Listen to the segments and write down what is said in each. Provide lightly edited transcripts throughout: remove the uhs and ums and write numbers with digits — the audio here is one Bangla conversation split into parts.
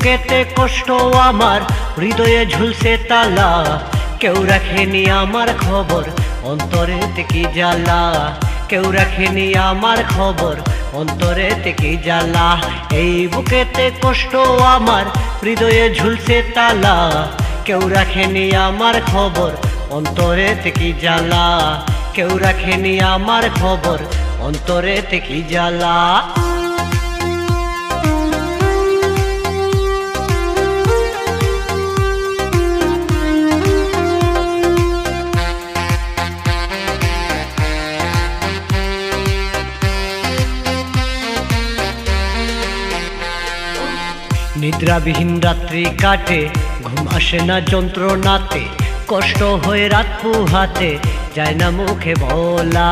বুকেতে কষ্ট আমার, হৃদয়ে ঝুলছে তালা, কেউ রাখেনি আমার খবর, অন্তরেতে কি জ্বালা, কেউ রাখেনি আমার খবর, অন্তরেতে কি জ্বালা। এই বুকেতে কষ্ট আমার, হৃদয়ে ঝুলছে তালা, কেউ রাখেনি আমার খবর, অন্তরেতে কি জ্বালা, কেউ রাখেনি আমার খবর, অন্তরেতে কি জ্বালা। নিদ্রাবিহীন রাত্রি কাটে, ঘুম আসে না যন্ত্রণাতে, কষ্ট হয়ে রাত পুহাতে যায় না মুখে বলা।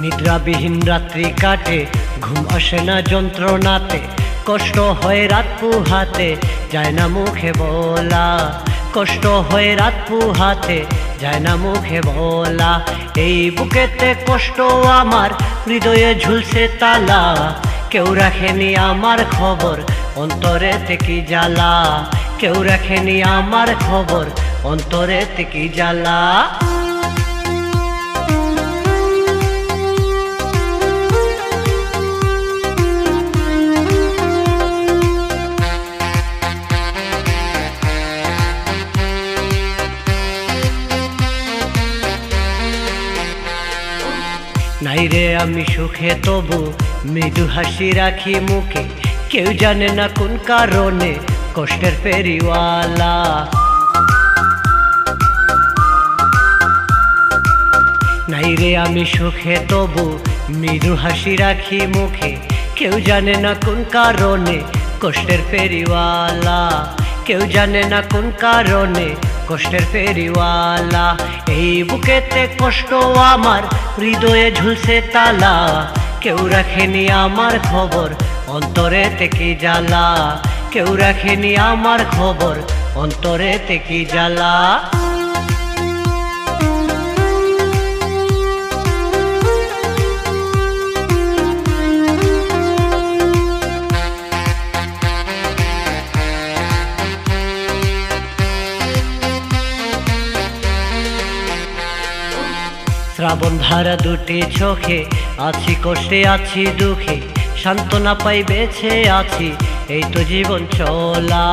নিদ্রাবিহীন রাত্রি কাটে, ঘুম আসে না যন্ত্রণাতে, কষ্ট হয়ে রাত পুহাতে যায় না মুখে বলা, কষ্ট হয়ে রাত পুহাতে যায় না মুখে বলা। এই বুকেতে কষ্ট আমার, হৃদয়ে ঝুলছে তালা, কেউ রাখেনি আমার খবর, অন্তরেতে কি জ্বালা, কেউ রাখেনি আমার খবর, অন্তরেতে কি জ্বালা। নাই রে আমি সুখে তবু মৃদু হাসি রাখি মুখে, কেউ জানে না কোন কারণে কষ্টের ফেরিওয়ালা। নাই রে আমি সুখে তবু মৃদু হাসি রাখি মুখে, কেউ জানে না কোন কারণে কষ্টের ফেরিওয়ালা, কেউ জানে না কোন কারণে কষ্টের ফেরিওয়ালা। এই বুকেতে কষ্ট আমার, হৃদয়ে ঝুলছে তালা, কেউ রাখেনি আমার খবর, অন্তরেতে কি জ্বালা, কেউ রাখেনি আমার খবর, অন্তরেতে কি জ্বালা। শ্রাবণ ধারা দুটি চোখে, আছি কষ্টে আছি দুঃখে, সান্ত্বনা পাই বেঁচে আছি, এই তো জীবন চলা।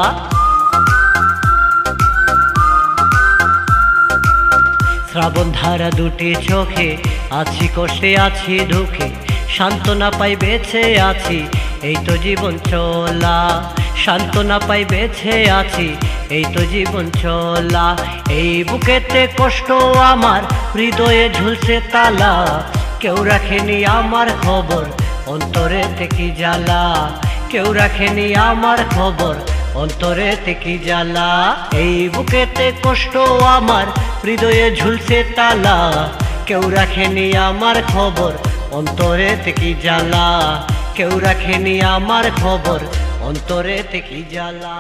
শ্রাবণ ধারা দুটি চোখে, আছি কষ্টে আছি দুঃখে, সান্ত্বনা পাই বেঁচে আছি, এই তো জীবন চলা, সান্ত্বনা পাই বেঁচে আছি, এই তো জীবন চলা। এই বুকেতে কষ্ট আমার, হৃদয়ে ঝুলছে তালা, কেউ রাখেনি আমার খবর, অন্তরেতে কি জ্বালা, কেউ রাখেনি আমার খবর, অন্তরেতে কি জ্বালা। এই বুকেতে কষ্ট আমার, হৃদয়ে ঝুলছে তালা, কেউ রাখেনি আমার খবর, অন্তরেতে কি জ্বালা, কেউ রাখেনি আমার খবর, অন্তরেতে কি জ্বালা।